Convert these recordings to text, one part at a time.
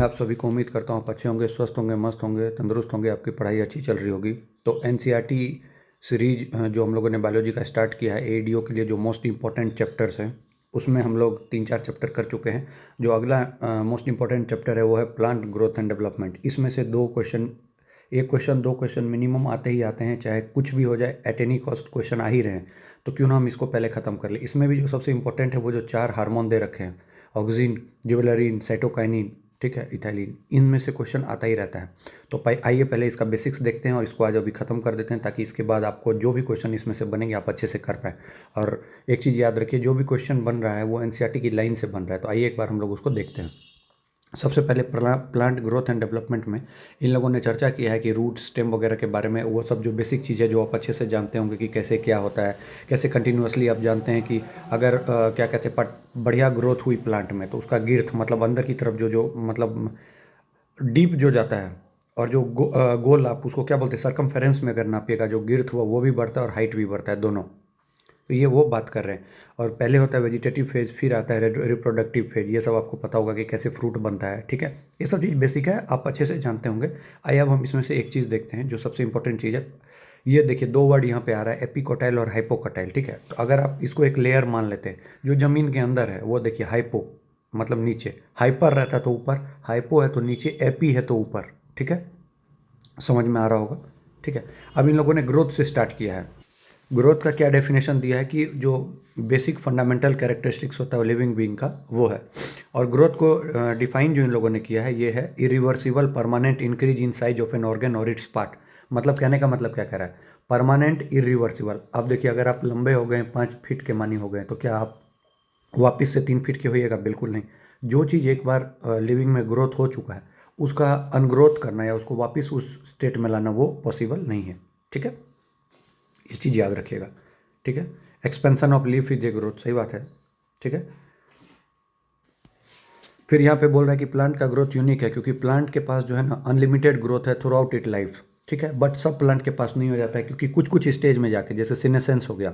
आप सभी को उम्मीद करता हूँ आप अच्छे होंगे, स्वस्थ होंगे, मस्त होंगे, तंदुरुस्त होंगे, आपकी पढ़ाई अच्छी चल रही होगी। तो एनसीईआरटी सीरीज जो हम लोगों ने बायोलॉजी का स्टार्ट किया है एडीओ के लिए, जो मोस्ट इंपॉर्टेंट चैप्टर्स हैं उसमें हम लोग 3-4 चैप्टर कर चुके हैं। जो अगला मोस्ट इंपॉर्टेंट चैप्टर है वो है प्लांट ग्रोथ एंड डेवलपमेंट। इसमें से 2 क्वेश्चन, 1 क्वेश्चन 2 क्वेश्चन मिनिमम आते ही आते हैं, चाहे कुछ भी हो जाए, एट एनी कॉस्ट क्वेश्चन आ ही रहे हैं। तो क्यों ना हम इसको पहले ख़त्म कर ले। इसमें भी जो सबसे इंपॉर्टेंट है वो जो 4 हार्मोन दे रखे हैं, ऑक्सिन, जिबरेलिन, साइटोकाइनिन, ठीक है, इथाइलिन, इनमें से क्वेश्चन आता ही रहता है। तो आइए पहले इसका बेसिक्स देखते हैं और इसको आज अभी ख़त्म कर देते हैं, ताकि इसके बाद आपको जो भी क्वेश्चन इसमें से बनेंगे आप अच्छे से कर पाएँ। और एक चीज़ याद रखिए, जो भी क्वेश्चन बन रहा है वो एनसीईआरटी की लाइन से बन रहा है। तो आइए एक बार हम लोग उसको देखते हैं। सबसे पहले प्लांट ग्रोथ एंड डेवलपमेंट में इन लोगों ने चर्चा किया है कि रूट, स्टेम वगैरह के बारे में, वो सब जो बेसिक चीज़ है जो आप अच्छे से जानते होंगे कि कैसे क्या होता है, कैसे कंटिन्यूअसली आप जानते हैं कि अगर क्या कहते हैं बढ़िया ग्रोथ हुई प्लांट में तो उसका गिर्थ मतलब अंदर की तरफ जो जो मतलब डीप जो जाता है, और जो गोल आप उसको क्या बोलते हैं, सरकमफेरेंस में अगर नापिएगा जो गिर्थ हुआ वो भी बढ़ता है और हाइट भी बढ़ता है दोनों। तो ये वो बात कर रहे हैं। और पहले होता है वेजिटेटिव फेज, फिर आता है रिप्रोडक्टिव फेज। ये सब आपको पता होगा कि कैसे फ्रूट बनता है, ठीक है। ये सब चीज़ बेसिक है, आप अच्छे से जानते होंगे। आइए अब हम इसमें से एक चीज़ देखते हैं जो सबसे इंपॉर्टेंट चीज़ है। ये देखिए 2 वर्ड यहाँ पे आ रहा है, एपिकोटाइल और हाइपोकोटाइल, ठीक है। तो अगर आप इसको एक लेयर मान लेते हैं, जो ज़मीन के अंदर है वो देखिए हाइपो मतलब नीचे, हाइपर रहता है तो ऊपर, हाइपो है तो नीचे, एपी है तो ऊपर, ठीक है। समझ में आ रहा होगा, ठीक है। अब इन लोगों ने ग्रोथ से स्टार्ट किया है। ग्रोथ का क्या डेफिनेशन दिया है कि जो बेसिक फंडामेंटल कैरेक्टरिस्टिक्स होता है लिविंग बीइंग का, वो है। और ग्रोथ को डिफाइन जो इन लोगों ने किया है ये है irreversible permanent increase in size of an organ और इट्स पार्ट। मतलब कहने का मतलब क्या कह रहा है, परमानेंट इरिवर्सिबल। अब देखिए अगर आप लंबे हो गए, 5 फीट के मानी हो गए, तो क्या आप वापस से 3 फीट के होइएगा? बिल्कुल नहीं। जो चीज़ एक बार लिविंग में ग्रोथ हो चुका है उसका अनग्रोथ करना या उसको वापस उस स्टेट में लाना वो पॉसिबल नहीं है, ठीक है। ये चीज़ याद रखिएगा, ठीक है। Expansion of leaf is a growth, सही बात है, ठीक है। फिर यहाँ पे बोल रहा है कि प्लांट का ग्रोथ यूनिक है क्योंकि प्लांट के पास जो है ना अनलिमिटेड ग्रोथ है थ्रू आउट इट लाइफ, ठीक है। बट सब प्लांट के पास नहीं हो जाता है, क्योंकि कुछ कुछ स्टेज में जाके, जैसे सीनेसेंस हो गया,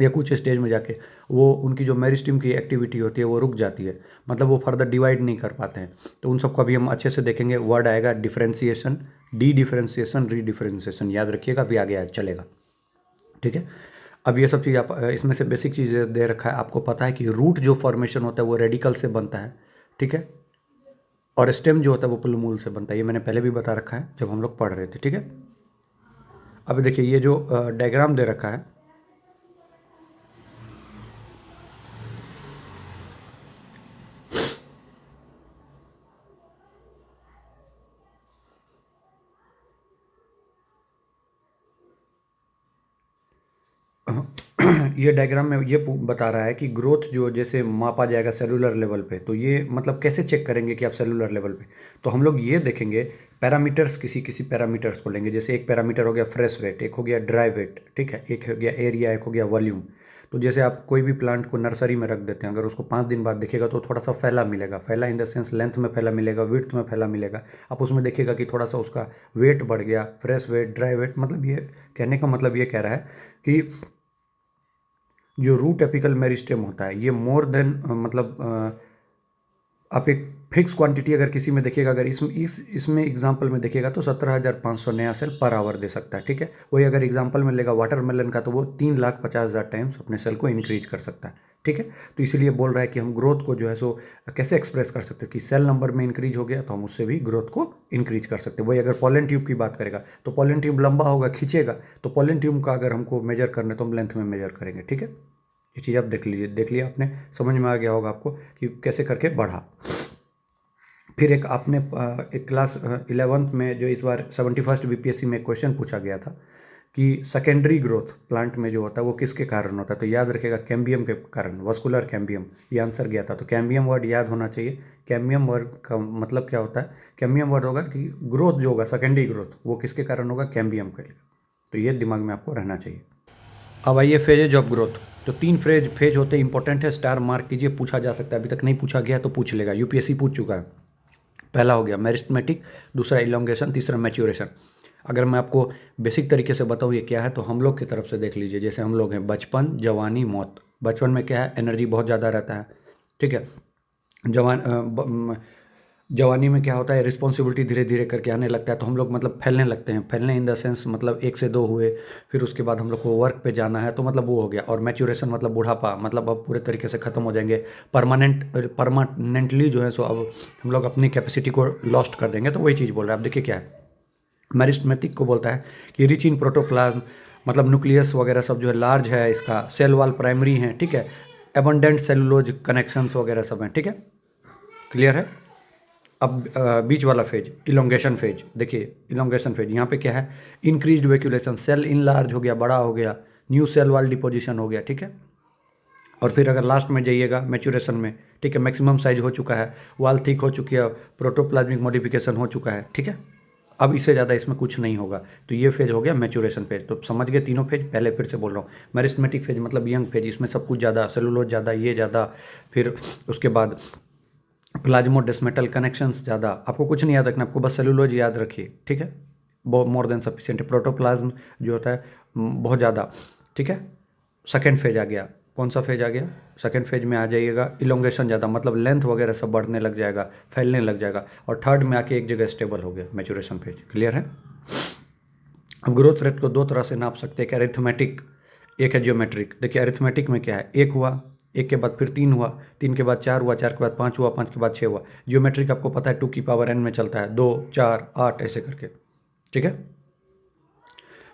या कुछ स्टेज में जाके वो उनकी जो मेरिस्टम की एक्टिविटी होती है वो रुक जाती है, मतलब वो फर्दर डिवाइड नहीं कर पाते हैं। तो उन सबको अभी हम अच्छे से देखेंगे। वर्ड आएगा डिफरेंशिएशन, डी डिफरेंशिएशन, री डिफरेंशिएशन, याद रखिएगा, अभी आगे चलेगा, ठीक है। अब ये सब चीज़ आप इसमें से बेसिक चीज़ें दे रखा है। आपको पता है कि रूट जो फॉर्मेशन होता है वो रेडिकल से बनता है, ठीक है। और स्टेम जो होता है वो प्लूमूल से बनता है। ये मैंने पहले भी बता रखा है जब हम लोग पढ़ रहे थे, ठीक है। अब देखिए ये जो डायग्राम दे रखा है, ये डायग्राम में ये बता रहा है कि ग्रोथ जो जैसे मापा जाएगा सेलुलर लेवल पे, तो ये मतलब कैसे चेक करेंगे कि आप सेलुलर लेवल पे, तो हम लोग ये देखेंगे पैरामीटर्स, किसी किसी पैरामीटर्स को लेंगे। जैसे एक पैरामीटर हो गया फ्रेश वेट, एक हो गया ड्राई वेट, ठीक है, एक हो गया एरिया, एक हो गया वॉल्यूम। तो जैसे आप कोई भी प्लांट को नर्सरी में रख देते हैं, अगर उसको 5 दिन बाद देखिएगा तो थोड़ा सा फैला मिलेगा, फैला इन द सेंस लेंथ में फैला मिलेगा, विड्थ में फैला मिलेगा। आप उसमें देखिएगा कि थोड़ा सा उसका वेट बढ़ गया, फ्रेश वेट, ड्राई वेट। मतलब ये कहने का मतलब ये कह रहा है कि जो रूट एपिकल मेरिस्टेम होता है ये मोर देन मतलब आप एक फिक्स क्वांटिटी अगर किसी में देखिएगा, अगर इसमें एग्जांपल में देखिएगा तो 17,500 नया सेल पर आवर दे सकता है, ठीक है। वही अगर एग्जांपल में लेगा वाटरमेलन का तो वो 3,50,000 टाइम्स अपने सेल को इंक्रीज कर सकता है, ठीक है। तो इसीलिए बोल रहा है कि हम ग्रोथ को जो है सो कैसे एक्सप्रेस कर सकते हैं कि सेल नंबर में इंक्रीज हो गया तो हम उससे भी ग्रोथ को इंक्रीज कर सकते हैं। वही अगर पॉलन ट्यूब की बात करेगा तो पॉलन ट्यूब लंबा होगा, खींचेगा, तो पॉलन ट्यूब का अगर हमको मेजर करना है तो हम लेंथ में मेजर करेंगे, ठीक है। ये चीज़ आप देख लीजिए, देख लिया आपने, समझ में आ गया होगा आपको कि कैसे करके बढ़ा। फिर एक आपने एक क्लास 11th में जो इस बार 71st बीपीएससी में क्वेश्चन पूछा गया था कि सेकेंडरी ग्रोथ प्लांट में जो होता है वो किसके कारण होता है, तो याद रखेगा कैम्बियम के कारण, वस्कुलर कैम्बियम, ये आंसर गया था। तो कैम्बियम वर्ड याद होना चाहिए। कैम्बियम वर्ड का मतलब क्या होता है, कैम्बियम वर्ड होगा कि ग्रोथ जो होगा सेकेंडरी ग्रोथ वो किसके कारण होगा, कैम्बियम के लिए। तो ये दिमाग में आपको रहना चाहिए। अब आइए फेजेज ऑफ ग्रोथ। जो 3 फेज होते हैं इंपॉर्टेंट है, स्टार मार्क कीजिए, पूछा जा सकता है, अभी तक नहीं पूछा गया तो पूछ लेगा, यूपीएससी पूछ चुका है। पहला हो गया मेरिस्टेमेटिक, दूसरा इलोंगेशन, तीसरा मैच्योरेशन। अगर मैं आपको बेसिक तरीके से बताऊँ ये क्या है, तो हम लोग की तरफ से देख लीजिए। जैसे हम लोग हैं बचपन, जवानी, मौत। बचपन में क्या है, एनर्जी बहुत ज़्यादा रहता है, ठीक है। जवान जवानी में क्या होता है, रिस्पॉन्सिबिलिटी धीरे धीरे करके आने लगता है, तो हम लोग मतलब फैलने लगते हैं। फैलने इन द सेंस मतलब 1 से 2 हुए, फिर उसके बाद हम लोग को वर्क पे जाना है, तो मतलब वो हो गया। और मैच्योरेशन मतलब बुढ़ापा, मतलब अब पूरे तरीके से ख़त्म हो जाएंगे, परमानेंटली जो है सो अब हम लोग अपनी कैपेसिटी को लॉस्ट कर देंगे। तो वही चीज़ बोल रहा है। अब देखिए क्या है, मैरिस्टमेटिक को बोलता है कि रिच इन प्रोटोप्लाज्म, मतलब न्यूक्लियस वगैरह सब जो है लार्ज है, इसका सेल वॉल प्राइमरी है, ठीक है, एबंडेंट सेलुलोज कनेक्शंस वगैरह सब हैं, ठीक है, क्लियर है। अब बीच वाला फेज, इलोंगेशन फेज, देखिए इलोंगेशन फेज यहाँ पे क्या है, इंक्रीज्ड वैक्यूलेशन, सेल इन लार्ज हो गया, बड़ा हो गया, न्यू सेल वॉल डिपोजिशन हो गया, ठीक है। और फिर अगर लास्ट में जाइएगा मैच्योरेशन में, ठीक है, मैक्सिमम साइज हो चुका है, वॉल थिक हो चुकी है, प्रोटोप्लाज्मिक मॉडिफिकेशन हो चुका है, ठीक है। अब इससे ज़्यादा इसमें कुछ नहीं होगा। तो ये फेज हो गया मैच्योरेशन फेज। तो समझ गए तीनों फेज। पहले फिर से बोल रहा हूँ, मेरिस्टेमेटिक फेज मतलब यंग फेज, इसमें सब कुछ ज़्यादा, सेलुलोज ज़्यादा, ये ज़्यादा, फिर उसके बाद प्लाज्मोडेस्मेटल कनेक्शंस ज़्यादा। आपको कुछ नहीं याद रखना, आपको बस सेलुलोज याद रखिए, ठीक है, वो मोर देन सफिशिएंट है। प्रोटोप्लाज्म जो होता है बहुत ज़्यादा, ठीक है। सेकेंड फेज आ गया, कौन सा फेज आ गया, सेकेंड फेज में आ जाइएगा, इलोंगेशन ज़्यादा, मतलब लेंथ वगैरह सब बढ़ने लग जाएगा, फैलने लग जाएगा। और थर्ड में आके एक जगह स्टेबल हो गया, मैच्योरेशन फेज, क्लियर है। अब ग्रोथ रेट को दो तरह से नाप सकते हैं, एक अरिथमेटिक, एक है जियोमेट्रिक। देखिए अरिथमेटिक में क्या है, एक हुआ, एक के बाद फिर 3 हुआ, 3 के बाद 4 हुआ, 4 के बाद 5 हुआ, 5 के बाद 6 हुआ। जियोमेट्रिक आपको पता है 2 की पावर n में चलता है, 2 4 8 ऐसे करके, ठीक है।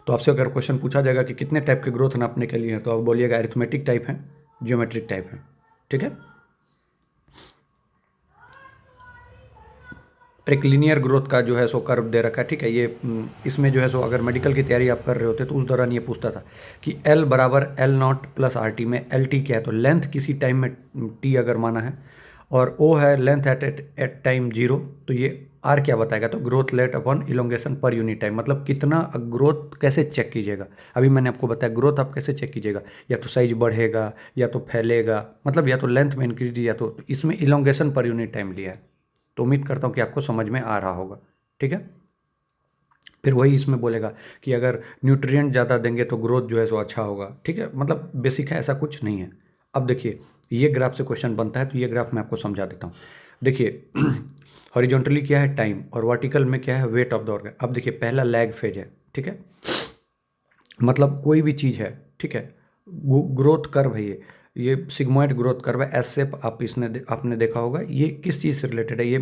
तो आपसे अगर क्वेश्चन पूछा जाएगा कि कितने टाइप के ग्रोथ नापने के लिए हैं, तो आप बोलिएगा अरिथमेटिक टाइप है, जियोमेट्रिक टाइप है, ठीक है। एक लीनियर ग्रोथ का जो है सो कर्व दे रखा है, ठीक है। ये इसमें जो है सो अगर मेडिकल की तैयारी आप कर रहे होते तो उस दौरान ये पूछता था कि L बराबर L0 प्लस RT में LT क्या है। तो लेंथ किसी टाइम में T अगर माना है, और O है लेंथ एट टाइम 0, तो ये R क्या बताएगा, तो growth rate upon elongation per unit time, मतलब कितना ग्रोथ कैसे चेक कीजिएगा। अभी मैंने आपको बताया ग्रोथ आप कैसे चेक कीजिएगा, या तो साइज बढ़ेगा या तो फैलेगा, मतलब या तो लेंथ में इंक्रीज, या तो इसमें इलोंगेशन पर यूनिट टाइम लिया है। तो उम्मीद करता हूँ कि आपको समझ में आ रहा होगा, ठीक है। फिर वही इसमें बोलेगा कि अगर न्यूट्रिएंट ज़्यादा देंगे तो ग्रोथ जो है सो अच्छा होगा, ठीक है, मतलब बेसिक है, ऐसा कुछ नहीं है। अब देखिए ये ग्राफ से क्वेश्चन बनता है, तो ये ग्राफ मैं आपको समझा देता हूँ। देखिए हॉरिजॉन्टली क्या है, टाइम, और वर्टिकल में क्या है, वेट ऑफ द ऑर्गन। अब देखिए पहला लैग फेज है, ठीक है, मतलब कोई भी चीज़ है, ठीक है, ग्रोथ कर्व है ये सिग्मोइड ग्रोथ कर्व है, एस शेप, आप आपने देखा होगा। ये किस चीज़ से रिलेटेड है, ये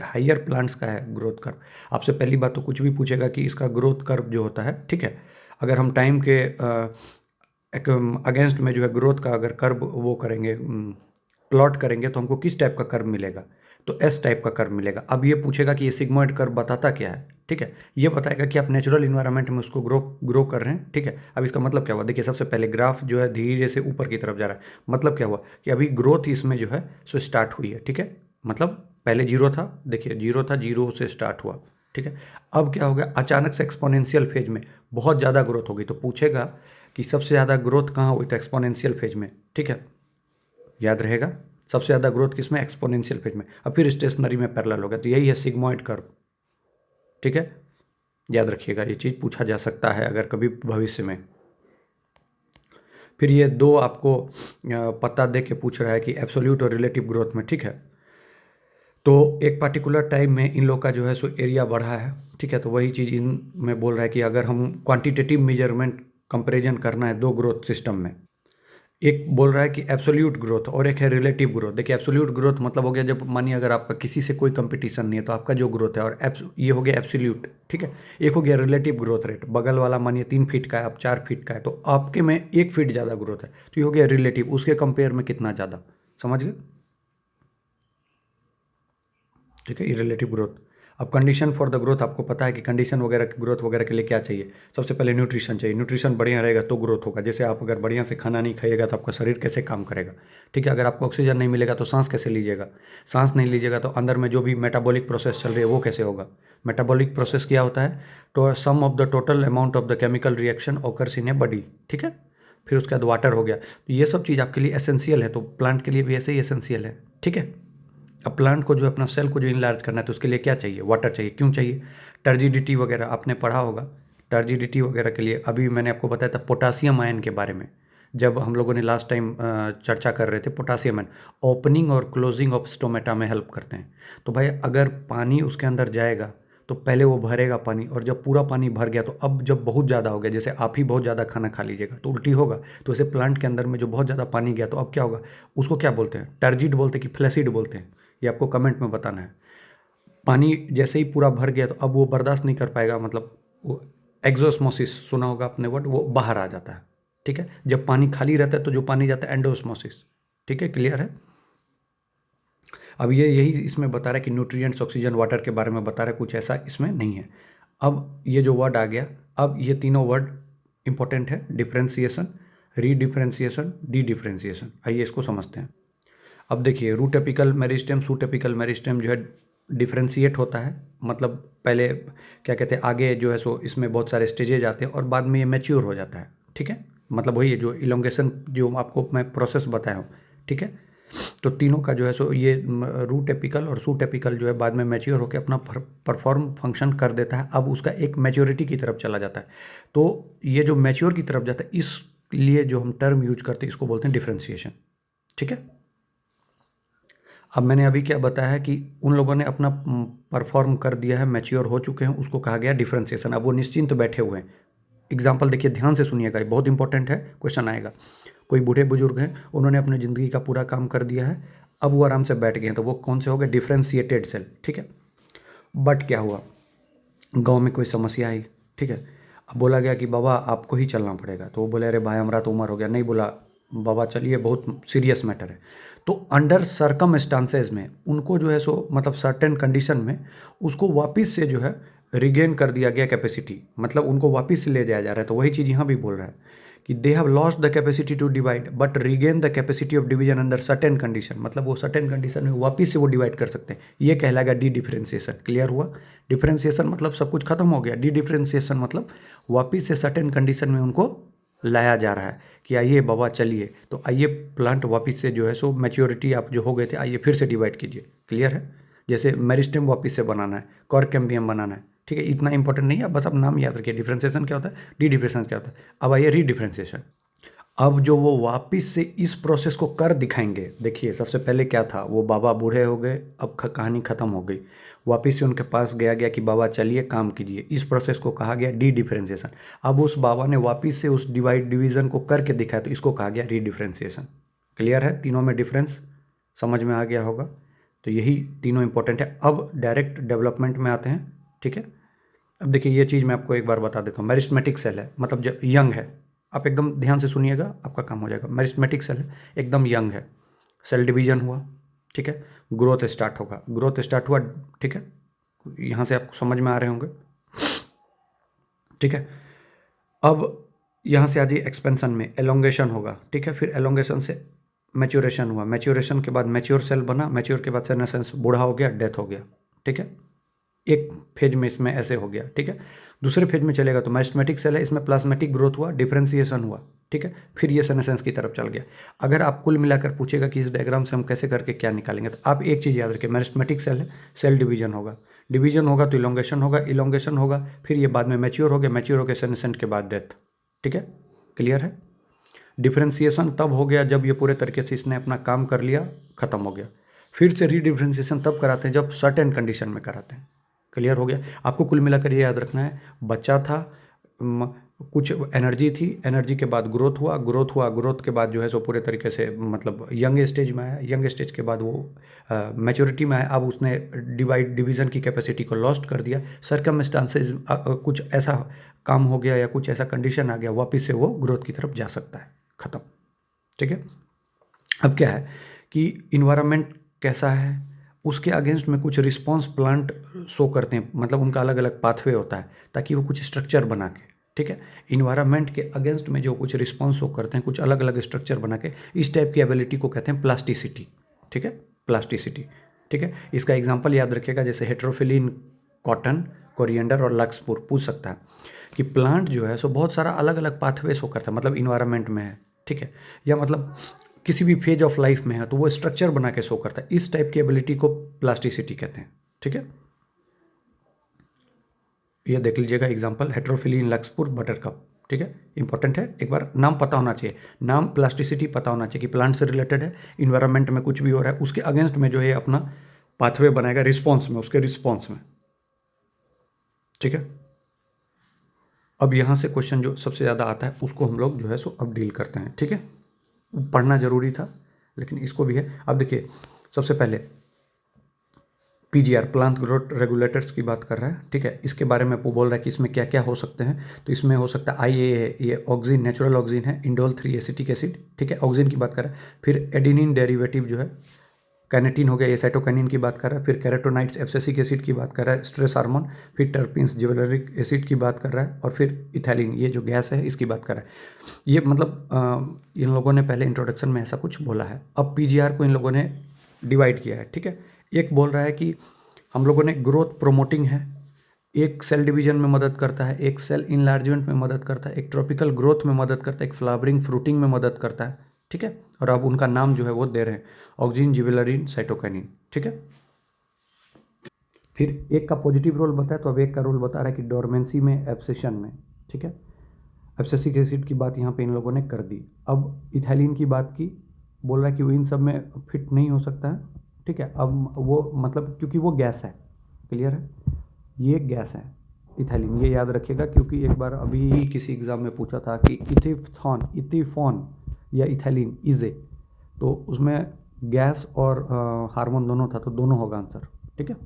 हायर प्लांट्स का है ग्रोथ कर्व। आपसे पहली बात तो कुछ भी पूछेगा कि इसका ग्रोथ कर्व जो होता है, ठीक है, अगर हम टाइम के अगेंस्ट में जो है ग्रोथ का अगर कर्व वो करेंगे, प्लॉट करेंगे, तो हमको किस टाइप का कर्व मिलेगा, तो एस टाइप का कर्व मिलेगा। अब ये पूछेगा कि ये सिग्मोइड कर्व बताता क्या है, ठीक है, ये बताएगा कि आप नेचुरल इन्वायरमेंट में उसको ग्रो कर रहे हैं, ठीक है। अब इसका मतलब क्या हुआ, देखिए सबसे पहले ग्राफ जो है धीरे से ऊपर की तरफ जा रहा है, मतलब क्या हुआ कि अभी ग्रोथ इसमें जो है सो स्टार्ट हुई है, ठीक है, मतलब पहले जीरो था, देखिए जीरो था, जीरो से स्टार्ट हुआ, ठीक है। अब क्या हो गया, अचानक से एक्सपोनेंशियल फेज में बहुत ज़्यादा ग्रोथ हो गई। तो पूछेगा कि सबसे ज़्यादा ग्रोथ कहाँ हुई, तो एक्सपोनेंशियल फेज में, ठीक है, याद रहेगा सबसे ज़्यादा ग्रोथ किसमें, एक्सपोनेंशियल फेज में। अब फिर स्टेशनरी में पैरेलल हो गया, तो यही है सिग्मोइड कर्व, ठीक है, याद रखिएगा, ये चीज़ पूछा जा सकता है अगर कभी भविष्य में। फिर ये दो आपको पता दे के पूछ रहा है कि एब्सोल्यूट और रिलेटिव ग्रोथ में, ठीक है। तो एक पार्टिकुलर टाइम में इन लोग का जो है सो एरिया बढ़ा है, ठीक है, तो वही चीज़ इन में बोल रहा है कि अगर हम क्वांटिटेटिव मेजरमेंट कंपैरिजन करना है दो ग्रोथ सिस्टम में, एक बोल रहा है कि एब्सोल्यूट ग्रोथ और एक है रिलेटिव ग्रोथ। देखिए एब्सोल्यूट ग्रोथ मतलब हो गया जब मानिए अगर आपका किसी से कोई कंपटीशन नहीं है तो आपका जो ग्रोथ है, और ये हो गया एब्सोल्यूट, ठीक है। एक हो गया रिलेटिव ग्रोथ रेट, बगल वाला मानिए 3 फीट का है, आप 4 फीट का है, तो आपके में 1 फीट ज़्यादा ग्रोथ है, तो ये हो गया रिलेटिव, उसके कंपेयर में कितना ज़्यादा, समझ गए, ठीक है, ये रिलेटिव ग्रोथ। अब कंडीशन फॉर द ग्रोथ, आपको पता है कि कंडीशन वगैरह ग्रोथ वगैरह के लिए क्या चाहिए, सबसे पहले न्यूट्रिशन चाहिए, न्यूट्रिशन बढ़िया रहेगा तो ग्रोथ होगा। जैसे आप अगर बढ़िया से खाना नहीं खाइएगा तो आपका शरीर कैसे काम करेगा, ठीक है, अगर आपको ऑक्सीजन नहीं मिलेगा तो सांस कैसे लीजिएगा, सांस नहीं लीजिएगा तो अंदर में जो भी मेटाबॉलिक प्रोसेस चल रही है वो कैसे होगा। मेटाबॉलिक प्रोसेस क्या होता है, तो sum of the total amount of the chemical reaction occurs in a body, ठीक है। फिर उसके बाद वाटर हो गया, तो ये सब चीज़ आपके लिए एसेंशियल है, तो प्लांट के लिए भी ऐसे ही एसेंशियल है, ठीक है। अब प्लांट को जो अपना सेल को जो इनलार्ज करना है तो उसके लिए क्या चाहिए, वाटर चाहिए। क्यों चाहिए, टर्जिडिटी वगैरह आपने पढ़ा होगा, टर्जिडिटी वगैरह के लिए अभी मैंने आपको बताया था पोटासियम आयन के बारे में, जब हम लोगों ने लास्ट टाइम चर्चा कर रहे थे, पोटासियम आयन ओपनिंग और क्लोजिंग ऑफ स्टोमेटा में हेल्प करते हैं। तो भाई अगर पानी उसके अंदर जाएगा तो पहले वो भरेगा पानी, और जब पूरा पानी भर गया तो अब जब बहुत ज़्यादा हो गया, जैसे आप ही बहुत ज़्यादा खाना खा लीजिएगा तो उल्टी होगा, तो ऐसे प्लांट के अंदर में जो बहुत ज़्यादा पानी गया तो अब क्या होगा, उसको क्या बोलते हैं, टर्जिड बोलते हैं कि फ्लैसिड बोलते हैं, ये आपको कमेंट में बताना है। पानी जैसे ही पूरा भर गया तो अब वो बर्दाश्त नहीं कर पाएगा, मतलब वो एक्सोस्मोसिस सुना होगा आपने वर्ड, वो बाहर आ जाता है। ठीक है, जब पानी खाली रहता है तो जो पानी जाता है एंडोस्मोसिस। ठीक है, क्लियर है। अब ये यही इसमें बता रहा है कि न्यूट्रिएंट्स, ऑक्सीजन, वाटर के बारे में बता रहा है, कुछ ऐसा इसमें नहीं है। अब ये जो वर्ड आ गया, अब ये तीनों वर्ड इंपॉर्टेंट है, डिफ्रेंसिएशन, रीडिफ्रेंसिएशन, डी डिफ्रेंसिएशन। आइए इसको समझते हैं। अब देखिए, root apical meristem, shoot apical meristem जो है डिफ्रेंशिएट होता है, मतलब पहले क्या कहते हैं, आगे जो है सो इसमें बहुत सारे स्टेजेज आते हैं और बाद में ये मैच्योर हो जाता है। ठीक है, मतलब वही है जो इलोंगेशन जो आपको मैं प्रोसेस बताया हूँ। ठीक है, तो तीनों का जो है सो ये रूट एपिकल और सूट एपिकल जो है बाद में मैच्योर होकर अपना परफॉर्म फंक्शन कर देता है। अब उसका एक मैच्योरिटी की तरफ चला जाता है, तो ये जो मैच्योर की तरफ जाता है, इसलिए जो हम टर्म यूज करते हैं इसको बोलते हैं डिफ्रेंसिएशन। ठीक है, अब मैंने अभी क्या बताया है कि उन लोगों ने अपना परफॉर्म कर दिया है, मैच्योर हो चुके हैं, उसको कहा गया डिफ्रेंसिएशन। अब वो निश्चिंत बैठे हुए हैं। एग्जाम्पल देखिए, ध्यान से सुनिएगा, ये बहुत इंपॉर्टेंट है, क्वेश्चन आएगा। कोई बूढ़े बुजुर्ग हैं, उन्होंने अपने ज़िंदगी का पूरा काम कर दिया है, अब वो आराम से बैठ गए हैं, तो वो कौन से हो गए, डिफ्रेंशिएटेड सेल। ठीक है, बट क्या हुआ, गांव में कोई समस्या आई। ठीक है, अब बोला गया कि बाबा आपको ही चलना पड़ेगा, तो वो बोले अरे भाई हमारा तो उम्र हो गया, नहीं बोला बाबा चलिए बहुत सीरियस मैटर है। तो अंडर सर्कमस्टांसेस में उनको जो है सो मतलब सर्टेन कंडीशन में उसको वापस से जो है रिगेन कर दिया गया कैपेसिटी, मतलब उनको वापस से ले जाया जा रहा है। तो वही चीज़ यहाँ भी बोल रहा है कि they have lost the capacity to divide but regain the capacity of division under certain condition, मतलब वो सर्टेन कंडीशन में वापस से वो डिवाइड कर सकते हैं। ये कहलाएगा डी डिफ्रेंसिएशन। क्लियर हुआ, डिफ्रेंसिएशन मतलब सब कुछ खत्म हो गया, डी डिफ्रेंसिएशन मतलब वापस से सर्टेन कंडीशन में उनको लाया जा रहा है कि आइए बाबा चलिए, तो आइए प्लांट वापस से जो है सो मैच्योरिटी आप जो हो गए थे, आइए फिर से डिवाइड कीजिए। क्लियर है, जैसे मेरिस्टेम वापस से बनाना है, कॉर्केम्बियम बनाना है। ठीक है, इतना इंपॉर्टेंट नहीं है, बस आप नाम याद रखिए, डिफ्रेंसिएशन क्या होता है, डी डिफ्रेंसिएशन क्या होता है। अब आइए रीडिफ्रेंसिएशन। अब जो वो वापस से इस प्रोसेस को कर दिखाएंगे, देखिए सबसे पहले क्या था, वो बाबा बूढ़े हो गए, अब कहानी ख़त्म हो गई, वापस से उनके पास गया कि बाबा चलिए काम कीजिए, इस प्रोसेस को कहा गया डी डिफ्रेंसिएशन। अब उस बाबा ने वापस से उस डिवीज़न को करके दिखाया, तो इसको कहा गया रीडिफ्रेंसिएशन। क्लियर है, तीनों में डिफरेंस समझ में आ गया होगा। तो यही तीनों इंपॉर्टेंट है। अब डायरेक्ट डेवलपमेंट में आते हैं। ठीक है, अब देखिए ये चीज़ मैं आपको एक बार बता देता हूँ। मेरिस्टेमेटिक सेल है, मतलब जो यंग है, आप एकदम ध्यान से सुनिएगा, आपका काम हो जाएगा। मेरिस्टेमेटिक सेल है, एकदम यंग है, सेल डिवीजन हुआ। ठीक है, ग्रोथ स्टार्ट होगा, ग्रोथ स्टार्ट हुआ। ठीक है, यहाँ से आपको समझ में आ रहे होंगे। ठीक है, अब यहाँ से आ जाइए एक्सपेंशन में, एलोंगेशन होगा। ठीक है, फिर एलोंगेशन से मैच्योरेशन हुआ, मैच्योरेशन के बाद मैच्योर सेल बना, मैच्योर के बाद सेनेसेंस, बूढ़ा हो गया, डेथ हो गया। ठीक है, एक फेज में इसमें ऐसे हो गया। ठीक है, दूसरे फेज में चलेगा तो मेरिस्टेमेटिक सेल है, इसमें प्लाज्मेटिक ग्रोथ हुआ, डिफ्रेंसिएशन हुआ। ठीक है, फिर ये सेनेसेंस की तरफ चल गया। अगर आप कुल मिलाकर पूछेगा कि इस डायग्राम से हम कैसे करके क्या निकालेंगे, तो आप एक चीज़ याद रखिए, मेरिस्टेमेटिक सेल है, सेल डिवीजन होगा, डिवीजन होगा तो इलोंगेशन होगा, इलोंगेशन होगा फिर ये बाद में मैच्योर हो गया, मैच्योर हो गया सेनेसेंट के बाद डेथ। ठीक है, क्लियर है। डिफ्रेंसिएशन तब हो गया जब ये पूरे तरीके से इसने अपना काम कर लिया, ख़त्म हो गया। फिर से रीडिफ्रेंसिएशन तब कराते हैं जब सर्टेन कंडीशन में कराते हैं। क्लियर हो गया। आपको कुल मिलाकर ये याद रखना है, बच्चा था, कुछ एनर्जी थी, एनर्जी के बाद ग्रोथ हुआ, ग्रोथ हुआ, ग्रोथ के बाद जो है सो पूरे तरीके से मतलब यंग स्टेज में आया, यंग स्टेज के बाद वो मैच्योरिटी में आया। अब उसने डिवीज़न की कैपेसिटी को लॉस्ट कर दिया, सर्कमस्टांसेस कुछ ऐसा काम हो गया या कुछ ऐसा कंडीशन आ गया, वापस से वो ग्रोथ की तरफ जा सकता है, ख़त्म। ठीक है, अब क्या है कि इन्वायरमेंट कैसा है, उसके अगेंस्ट में कुछ रिस्पॉन्स प्लांट शो करते हैं, मतलब उनका अलग अलग पाथवे होता है ताकि वो कुछ स्ट्रक्चर बना के, ठीक है, इन्वायरमेंट के अगेंस्ट में जो कुछ रिस्पॉन्स शो करते हैं, कुछ अलग अलग स्ट्रक्चर बना के, इस टाइप की एबिलिटी को कहते हैं प्लास्टिसिटी। ठीक है, प्लास्टिसिटी। ठीक है, इसका एग्जाम्पल याद रखिएगा, जैसे हेट्रोफिलिन, कॉटन, कोरिएंडर और लक्सपुर पूछ सकता है कि प्लांट जो है सो बहुत सारा अलग अलग पाथवे शो करता है, मतलब इन्वायरमेंट में है। ठीक है, या मतलब किसी भी फेज ऑफ लाइफ में है तो वो स्ट्रक्चर बना के शो करता है, इस टाइप की एबिलिटी को प्लास्टिसिटी कहते हैं। ठीक है, ये देख लीजिएगा एग्जांपल, हेट्रोफिलिन, लक्सपुर, बटरकप। ठीक है, इंपॉर्टेंट है, एक बार नाम पता होना चाहिए, नाम प्लास्टिसिटी पता होना चाहिए कि प्लांट से रिलेटेड है, इन्वायरमेंट में कुछ भी हो रहा है उसके अगेंस्ट में जो है अपना पाथवे बनाएगा रिस्पॉन्स में, उसके रिस्पॉन्स में। ठीक है, अब यहाँ से क्वेश्चन जो सबसे ज़्यादा आता है उसको हम लोग जो है सो अब डील करते हैं। ठीक है, पढ़ना जरूरी था लेकिन इसको भी है। अब देखिए, सबसे पहले पीजीआर, प्लांट ग्रोथ रेगुलेटर्स की बात कर रहा है। ठीक है, इसके बारे में वो बोल रहा है कि इसमें क्या क्या हो सकते हैं। तो इसमें हो सकता है आईए है, ये ऑक्सीन, नेचुरल ऑक्सीन है, इंडोल 3 एसिटिक एसिड। ठीक है, ऑक्सीन की बात कर रहा है। फिर एडिनिन डेरिवेटिव जो है कैनेटीन हो गया, ये साइटोकाइनिन की बात कर रहा है। फिर कैरोटोनाइट्स, एब्सिसिक एसिड की बात कर रहा है, स्ट्रेस हार्मोन। फिर टर्पिन्स, जिबरेलिक एसिड की बात कर रहा है। और फिर इथैलिन, ये जो गैस है इसकी बात कर रहा है। ये मतलब इन लोगों ने पहले इंट्रोडक्शन में ऐसा कुछ बोला है। अब पीजीआर को इन लोगों ने डिवाइड किया है। ठीक है, एक बोल रहा है कि हम लोगों ने ग्रोथ प्रोमोटिंग है, एक सेल डिवीजन में मदद करता है, एक सेल इनलार्जमेंट में मदद करता है, एक ट्रॉपिकल ग्रोथ में मदद करता है, एक फ्लावरिंग फ्रूटिंग में मदद करता है। ठीक है, और अब उनका नाम जो है वो दे रहे हैं, ऑक्सीन, जिबरेलिन, साइटोकाइनिन। ठीक है, फिर एक का पॉजिटिव रोल बताया, तो अब एक का रोल बता रहा है कि डोरमेंसी में, एब्सेशन में। ठीक है, एब्सिसिक एसिड की बात यहाँ पे इन लोगों ने कर दी। अब इथाइलिन की बात की, बोल रहा है कि वो इन सब में फिट नहीं हो सकता है। ठीक है, अब वो मतलब क्योंकि वो गैस है, क्लियर है, ये गैस है इथाइलिन, ये याद रखिएगा क्योंकि एक बार अभी किसी एग्ज़ाम में पूछा था कि इथिफॉन या इथाइलिन इजे, तो उसमें गैस और हार्मोन दोनों था, तो दोनों होगा आंसर। ठीक है,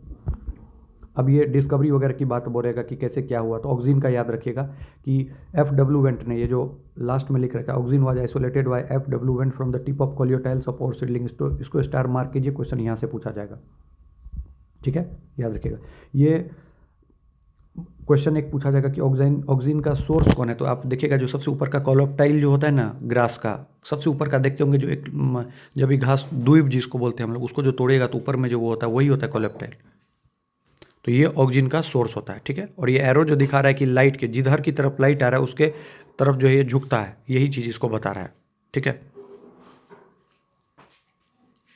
अब ये डिस्कवरी वगैरह की बात बोलेगा कि कैसे क्या हुआ, तो ऑक्सीन का याद रखिएगा कि एफ.डब्ल्यू. वेंट ने, ये जो लास्ट में लिख रखा है, auxin was isolated by F W. Went from the tip of coleoptiles of और सीडलिंग, इसको स्टार मार्क कीजिए, क्वेश्चन यहाँ से पूछा जाएगा। ठीक है, याद रखिएगा। ये क्वेश्चन एक पूछा जाएगा कि ऑक्सीन का सोर्स कौन है, तो आप देखिएगा जो सबसे ऊपर का कॉलोप्टाइल जो होता है ना, ग्रास का सबसे ऊपर का देखते होंगे, जो एक जब भी घास दूब जिसको बोलते हैं हम लोग, उसको जो तोड़ेगा तो ऊपर में जो वो होता है वही होता है कॉलोप्टाइल। तो ये ऑक्सीजन का सोर्स होता है। ठीक है, और ये एरो जो दिखा रहा है कि लाइट के जिधर की तरफ लाइट आ रहा है उसके तरफ जो है ये झुकता है, यही चीज़ इसको बता रहा है। ठीक है,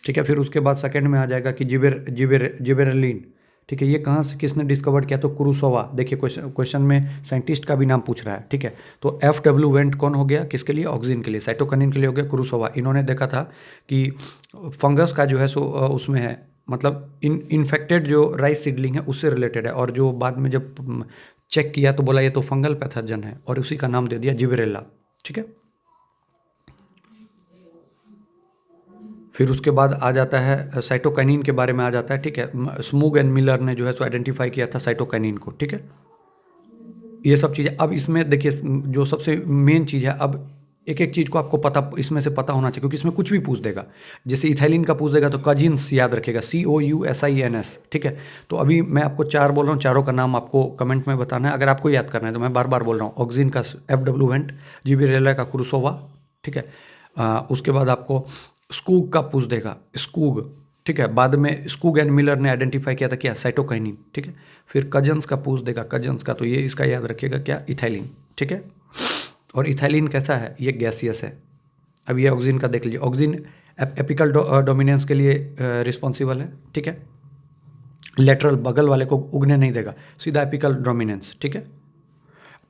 ठीक है, फिर उसके बाद सेकंड में आ जाएगा कि जिबेरेलिन। ठीक है, ये कहाँ से किसने डिस्कवर किया, तो क्रूसोवा। देखिए क्वेश्चन में साइंटिस्ट का भी नाम पूछ रहा है। ठीक है, तो एफ.डब्ल्यू. वेंट कौन हो गया, किसके लिए, ऑक्सीजन के लिए, साइटोकाइनिन के लिए हो गया क्रूसोवा। इन्होंने देखा था कि फंगस का जो है सो उसमें है, मतलब इन्फेक्टेड जो राइस सीडलिंग है उससे रिलेटेड है, और जो बाद में जब चेक किया तो बोला ये तो फंगल पैथोजन है, और उसी का नाम दे दिया जिबरेला। ठीक है, फिर उसके बाद आ जाता है साइटोकाइनिन के बारे में आ जाता है। ठीक है, स्मूग एंड मिलर ने जो है सो आइडेंटिफाई किया था साइटोकाइनिन को। ठीक है, ये सब चीज़ें। अब इसमें देखिए जो सबसे मेन चीज़ है, अब एक एक चीज़ को आपको पता इसमें से पता होना चाहिए, क्योंकि इसमें कुछ भी पूछ देगा। जैसे इथाइलिन का पूछ देगा तो कजिन्स याद रखेगा, COUSINS। ठीक है, तो अभी मैं आपको चार बोल रहा हूँ, चारों का नाम आपको कमेंट में बताना है, अगर आपको याद करना है तो मैं बार बार बोल रहा हूँ। ऑक्सीन का एफ.डब्ल्यू. वेंट, जिबरेला का क्रूसोवा। ठीक है, उसके बाद आपको स्कूग का पूछ देगा, स्कूग। ठीक है, बाद में स्कूग एंड मिलर ने आइडेंटिफाई किया था क्या, साइटोकाइनिन। ठीक है, फिर कजन्स का पूछ देगा, कजन्स का, तो ये इसका याद रखिएगा क्या, इथाइलिन। ठीक है, और इथाइलिन कैसा है, ये गैसियस है। अब ये ऑक्सीजन का देख लीजिए, ऑक्सीजन एपिकल डोमिनेंस के लिए रिस्पॉन्सिबल है। ठीक है, लेटरल बगल वाले को उगने नहीं देगा, सीधा एपिकल डोमिनेंस। ठीक है,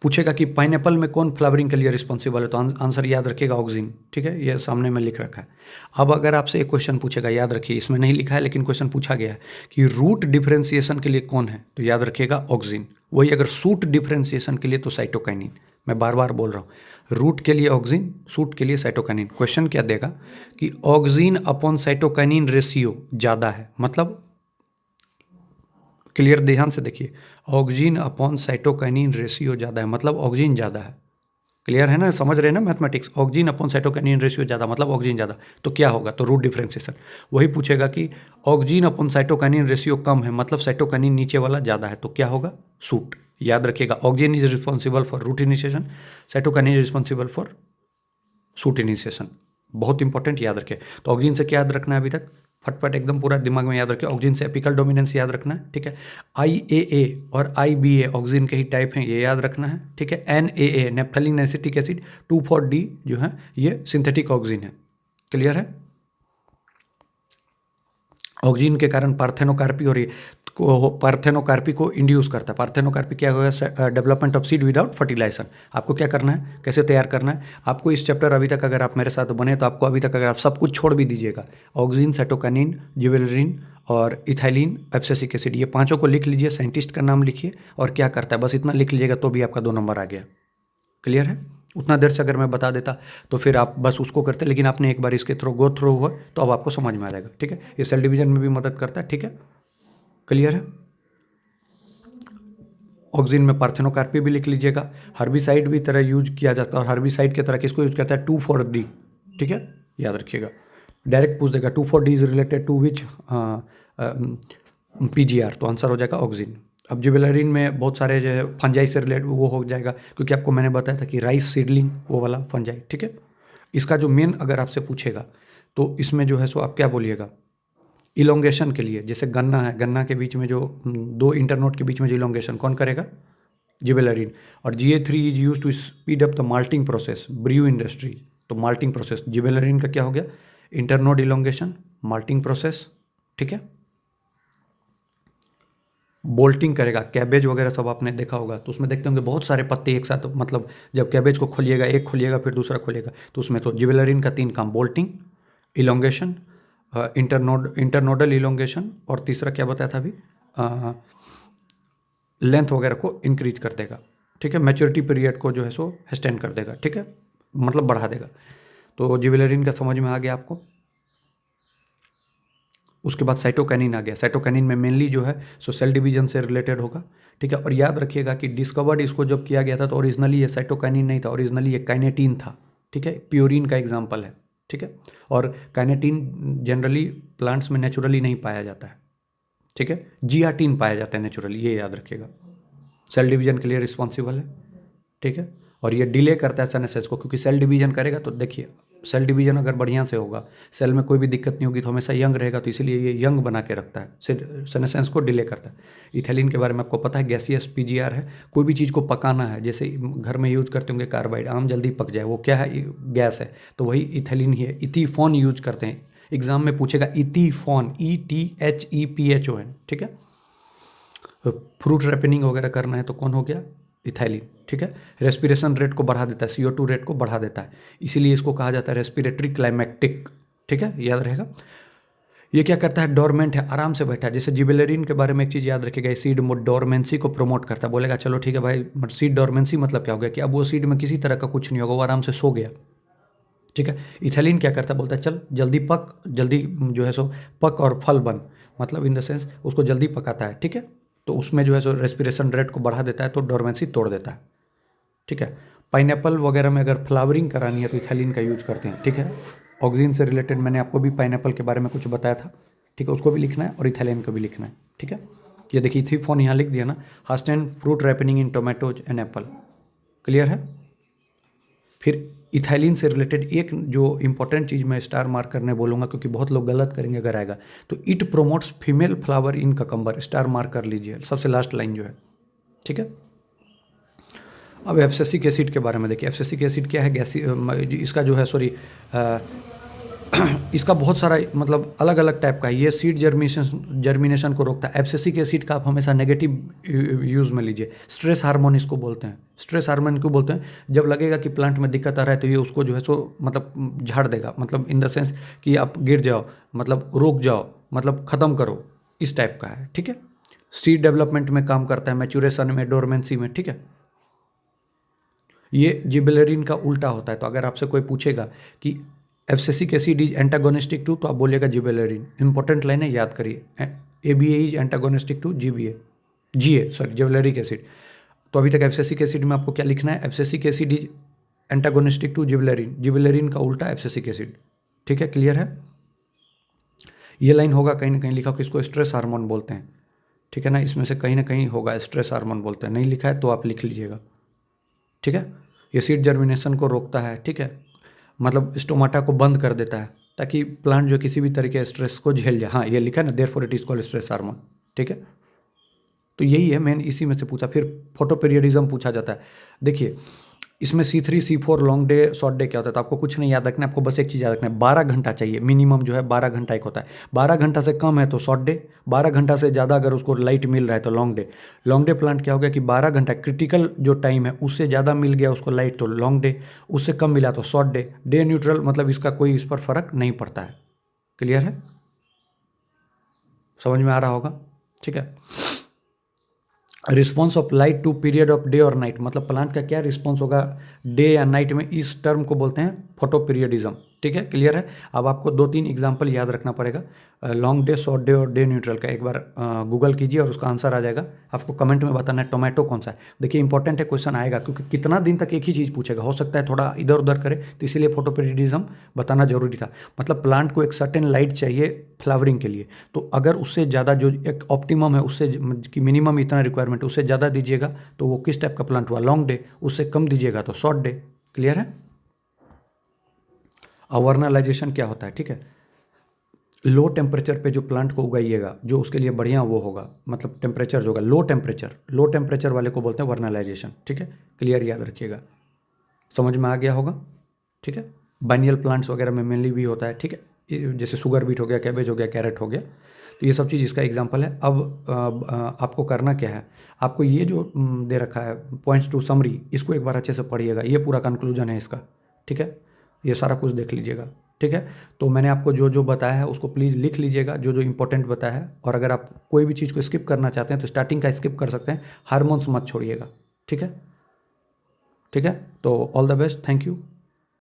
पूछेगा कि पाइनएप्पल में कौन फ्लावरिंग के लिए रिस्पॉन्सिबल है, तो आंसर याद रखिएगा ऑक्सीजन। ठीक है, ये सामने में लिख रखा है। अब अगर आपसे एक क्वेश्चन पूछेगा, याद रखिए, इसमें नहीं लिखा है लेकिन क्वेश्चन पूछा गया है कि रूट डिफरेंशिएशन के लिए कौन है, तो याद रखिएगा ऑक्सीजन। वही अगर सूट डिफरेंशिएशन के लिए तो साइटोकाइनिन। मैं बार बार बोल रहा हूँ, रूट के लिए ऑक्सीजन, सूट के लिए साइटोकाइनिन। क्वेश्चन क्या देगा कि ऑक्सीजन अपॉन साइटोकाइनिन रेशियो ज़्यादा है, मतलब क्लियर, ध्यान से देखिए, ऑक्सीजन अपॉन साइटोकाइनिन रेशियो ज़्यादा है, मतलब ऑक्सीजन ज़्यादा है। क्लियर है ना, समझ रहे हैं ना mathematics, oxygen upon cytokinin ratio ज़्यादा मतलब ऑक्सीजन ज़्यादा, तो क्या होगा, तो रूट डिफरेंशिएशन। वही पूछेगा कि ऑक्सीजन अपॉन साइटोकाइनिन रेशियो कम है, मतलब साइटोकाइनिन नीचे वाला ज़्यादा है, तो क्या होगा, सूट। याद रखिएगा, oxygen is responsible for root initiation, cytokinin is responsible for shoot initiation. बहुत इंपॉर्टेंट, याद रखें। तो ऑक्सीजन से क्या याद रखना है अभी तक, फटफट एकदम पूरा दिमाग में याद रखें। ऑक्सीजन से एपिकल डोमिनेंस याद रखना है। ठीक है, IAA और IBA ऑक्सीजन के ही टाइप हैं, ये याद रखना है। ठीक है, NAA naphthalene acetic acid, 2,4-D जो है ये सिंथेटिक ऑक्सीजन है। क्लियर है, ऑक्सीजन के कारण पार्थेनोकार्पी हो रही है। को पार्थेनोकार्पी को इंड्यूस करता है। पार्थेनोकार्पी क्या होगा? Development of seed without fertilization. आपको क्या करना है, कैसे तैयार करना है आपको इस चैप्टर अभी तक अगर आप मेरे साथ बने तो आपको अभी तक अगर आप सब कुछ छोड़ भी दीजिएगा, ऑक्सीन, साइटोकिनिन, जिबरेलिन और इथाइलिन, एब्सिसिक एसिड, ये पांचों को लिख लीजिए, साइंटिस्ट का नाम लिखिए और क्या करता है, बस इतना लिख लीजिएगा तो भी आपका 2 नंबर आ गया। क्लियर है? उतना देर से अगर मैं बता देता तो फिर आप बस उसको करते, लेकिन आपने एक बार इसके गो थ्रू हुआ तो अब आपको समझ में आ जाएगा। ठीक है, ये सेल डिवीजन में भी मदद करता है। ठीक है, क्लियर है? ऑक्सीन में पार्थेनोकार्पी भी लिख लीजिएगा। हर्बिसाइड भी तरह यूज किया जाता है और हर्बिसाइड की तरह किसको यूज करता है? 2,4-D। ठीक है, याद रखिएगा, डायरेक्ट पूछ देगा 2,4-D is related to which PGR, तो आंसर हो जाएगा ऑक्सीन। अब जिबेलरिन में बहुत सारे जो है फंजाई से रिलेटेड वो हो जाएगा, क्योंकि आपको मैंने बताया था कि राइस सीडलिंग वो वाला फंजाई। ठीक है, इसका जो मेन अगर आपसे पूछेगा तो इसमें जो है सो आप क्या बोलिएगा, इलोंगेशन के लिए, जैसे गन्ना है, गन्ना के बीच में जो 2 इंटरनोड के बीच में जो इलोंगेशन कौन करेगा? जिबेलरिन। और GA3 is use to speed up the malting process, brew industry, तो माल्टिंग प्रोसेस जिबेलरिन का क्या हो गया? Internode elongation, malting process. ठीक है, बोल्टिंग करेगा, कैबेज वगैरह सब आपने देखा होगा, तो उसमें देखते होंगे बहुत सारे पत्ते एक साथ, मतलब जब कैबेज को खोलिएगा, एक खोलिएगा फिर दूसरा खोलिएगा, तो उसमें तो जिबेलरिन का 3 काम, बोल्टिंग, इलोंगेशन, इंटरनोडल इलोंगेशन, और तीसरा क्या बताया था अभी, लेंथ वगैरह को इंक्रीज कर देगा। ठीक है, मैच्योरिटी पीरियड को जो है सो एक्सटेंड कर देगा। ठीक है, मतलब बढ़ा देगा। तो जिबेलरिन का समझ में आ गया आपको। उसके बाद साइटोकिनिन आ गया। साइटोकिनिन में मेनली जो है सो सेल डिवीजन से रिलेटेड होगा। ठीक है, और याद रखिएगा कि डिस्कवर्ड इसको जब किया गया था तो ओरिजिनली ये साइटोकिनिन नहीं था, ओरिजिनली ये काइनेटिन था। ठीक है, प्योरिन का एग्जाम्पल है। ठीक है, और काइनेटिन जनरली प्लांट्स में नेचुरली नहीं पाया जाता है। ठीक है, जियाटिन पाया जाता है नेचुरली, ये याद रखिएगा। सेल डिवीजन के लिए रिस्पॉन्सिबल है। ठीक है, और ये डिले करता है सेनेसेस को, क्योंकि सेल डिवीजन करेगा तो देखिए, सेल डिवीजन अगर बढ़िया से होगा, सेल में कोई भी दिक्कत नहीं होगी तो हमेशा यंग रहेगा, तो इसीलिए ये यंग बना के रखता है, सेनेसेंस को डिले करता है। इथेलिन के बारे में आपको पता है, गैसियस PGR है। कोई भी चीज़ को पकाना है, जैसे घर में यूज करते होंगे कार्बाइड, आम जल्दी पक जाए, वो क्या है? गैस है, तो वही इथेलिन ही है। इथीफॉन यूज करते हैं, एग्जाम में पूछेगा इथीफॉन, ETHEPHON। ठीक है, फ्रूट रैपनिंग वगैरह करना है तो कौन हो गया? इथाइलिन। ठीक है, रेस्पिरेशन रेट को बढ़ा देता है, CO2 रेट को बढ़ा देता है, इसीलिए इसको कहा जाता है रेस्पिरेटरी क्लाइमैक्टिक। ठीक है, याद रहेगा। ये क्या करता है? डोरमेंट है, आराम से बैठा है। जैसे जिबेलरिन के बारे में एक चीज़ याद रखिएगा, सीड डोरमेंसी को प्रमोट करता है। बोलेगा चलो ठीक है भाई, सीड डोरमेंसी मतलब क्या हो गया कि अब वो सीड में किसी तरह का कुछ नहीं होगा, वो आराम से सो गया। ठीक है, इथेलिन क्या करता है? बोलता है चल जल्दी पक, जल्दी जो है सो पक और फल बन, मतलब इन द सेंस उसको जल्दी पकाता है। ठीक है, तो उसमें जो है सो रेस्पिरेशन रेट को बढ़ा देता है, तो डोरमेंसी तोड़ देता है। ठीक है, पाइनएप्पल वगैरह में अगर फ्लावरिंग करानी है तो इथेलिन का यूज करते हैं। ठीक है, ऑक्सीजन से रिलेटेड मैंने आपको भी पाइनएप्पल के बारे में कुछ बताया था। ठीक है, उसको भी लिखना है और इथेलिन को भी लिखना है। ठीक है, ये देखिए इथीफॉन यहाँ लिख दिया ना, hasten fruit ripening in tomatoes and apple. Clear है? फिर इथाइलिन से रिलेटेड एक जो इंपॉर्टेंट चीज़ मैं स्टार मार्क करने बोलूँगा, क्योंकि बहुत लोग गलत करेंगे अगर आएगा, तो it promotes female flower in cucumber, star mark कर लीजिए, सबसे लास्ट लाइन जो है। ठीक है, अब एब्सिसिक एसिड के बारे में देखिए। एब्सिसिक एसिड क्या है? गैसी, इसका जो है सॉरी इसका बहुत सारा मतलब अलग अलग टाइप का है। ये सीड जर्मिनेशन को रोकता है। एब्सिसिक एसिड का आप हमेशा नेगेटिव यूज़ में लीजिए। स्ट्रेस हार्मोन इसको बोलते हैं। स्ट्रेस हार्मोन क्यों बोलते हैं? जब लगेगा कि प्लांट में दिक्कत आ रहा है तो ये उसको जो है सो मतलब झाड़ देगा, मतलब इन द सेंस कि आप गिर जाओ, मतलब रुक जाओ, मतलब ख़त्म करो, इस टाइप का है। ठीक है, सीड डेवलपमेंट में काम करता है, मैच्योरेशन में, डोरमेंसी में। ठीक है, ये जिबेलरिन का उल्टा होता है। तो अगर आपसे कोई पूछेगा कि abscisic acid is antagonistic to, तो आप बोलिएगा जिबेलरिन। इंपॉर्टेंट लाइन है, याद करिए। ABA is antagonistic to gibberellic acid. तो अभी तक एब्सिसिक एसिड में आपको क्या लिखना है? Abscisic acid is antagonistic to gibberellin, gibberellin का उल्टा एब्सिसिक एसिड। ठीक है, क्लियर है? ये लाइन होगा कहीं ना कहीं लिखा हो कि इसको स्ट्रेस हार्मोन बोलते हैं। ठीक है ना, इसमें से कहीं ना कहीं होगा स्ट्रेस हार्मोन बोलते हैं, नहीं लिखा है तो आप लिख लीजिएगा। ठीक है, ये सीड जर्मिनेशन को रोकता है। ठीक है, मतलब स्टोमाटा को बंद कर देता है ताकि प्लांट जो किसी भी तरीके स्ट्रेस को झेल जाए। हाँ, ये लिखा है ना, therefore it is called stress hormone. ठीक है, तो यही है मेन, इसी में से पूछा। फिर फोटोपीरियडिज्म पूछा जाता है। देखिए इसमें C3 C4 long day short day क्या होता है, तो आपको कुछ नहीं याद रखना है, आपको बस एक चीज़ याद रखना है, 12 घंटा चाहिए मिनिमम, जो है 12 घंटा एक होता है। 12 घंटा से कम है तो शॉर्ट डे, 12 घंटा से ज़्यादा अगर उसको लाइट मिल रहा है तो long day. Long day plant क्या हो गया कि 12 घंटा क्रिटिकल जो टाइम है उससे ज़्यादा मिल गया उसको लाइट तो लॉन्ग डे, उससे कम मिला तो शॉर्ट डे। डे न्यूट्रल मतलब इसका कोई इस पर फर्क नहीं पड़ता है। क्लियर है, समझ में आ रहा होगा, ठीक है। Response of light to period of day और नाइट, मतलब प्लांट का क्या रिस्पॉन्स होगा डे या नाइट में, इस टर्म को बोलते हैं फोटो पीरियडिज्म। ठीक है, क्लियर है। अब आपको 2-3 एग्जांपल याद रखना पड़ेगा, लॉन्ग डे, शॉर्ट डे और डे न्यूट्रल का। एक बार गूगल कीजिए और उसका आंसर आ जाएगा, आपको कमेंट में बताना है टोमेटो कौन सा है। देखिए इंपॉर्टेंट है, क्वेश्चन आएगा, क्योंकि कितना दिन तक एक ही चीज़ पूछेगा, हो सकता है थोड़ा इधर उधर करे, तो इसीलिए फोटो पीरियडिज्म बताना जरूरी था। मतलब प्लांट को एक सर्टेन लाइट चाहिए फ्लावरिंग के लिए, तो अगर उससे ज़्यादा जो एक ऑप्टिमम है, उससे कि मिनिमम इतना रिक्वायरमेंट, उससे ज़्यादा दीजिएगा तो वो किस टाइप का प्लांट हुआ, लॉन्ग डे। उससे कम दीजिएगा तो शॉर्ट डे। क्लियर है। अवर्नलाइजेशन क्या होता है, ठीक है, लो टेम्परेचर पे जो प्लांट को उगाइएगा, जो उसके लिए बढ़िया वो होगा, मतलब टेम्परेचर जो होगा लो टेम्परेचर वाले को बोलते हैं वर्नलाइजेशन। ठीक है, क्लियर, याद रखिएगा, समझ में आ गया होगा। ठीक है, बाइनियल प्लांट्स वगैरह में मेनली भी होता है। ठीक है, जैसे शुगर बीट हो गया, कैबेज हो गया, कैरेट हो गया, तो ये सब चीज़ इसका एग्जांपल है। अब आपको करना क्या है, आपको ये जो दे रखा है पॉइंट्स टू समरी, इसको एक बार अच्छे से पढ़िएगा, ये पूरा कंक्लूजन है इसका। ठीक है, ये सारा कुछ देख लीजिएगा। ठीक है, तो मैंने आपको जो जो बताया है उसको प्लीज़ लिख लीजिएगा, जो जो इंपॉर्टेंट बताया है। और अगर आप कोई भी चीज़ को स्किप करना चाहते हैं तो स्टार्टिंग का स्किप कर सकते हैं, हार्मोन्स मत छोड़िएगा। ठीक है, ठीक है, तो all the best, thank you.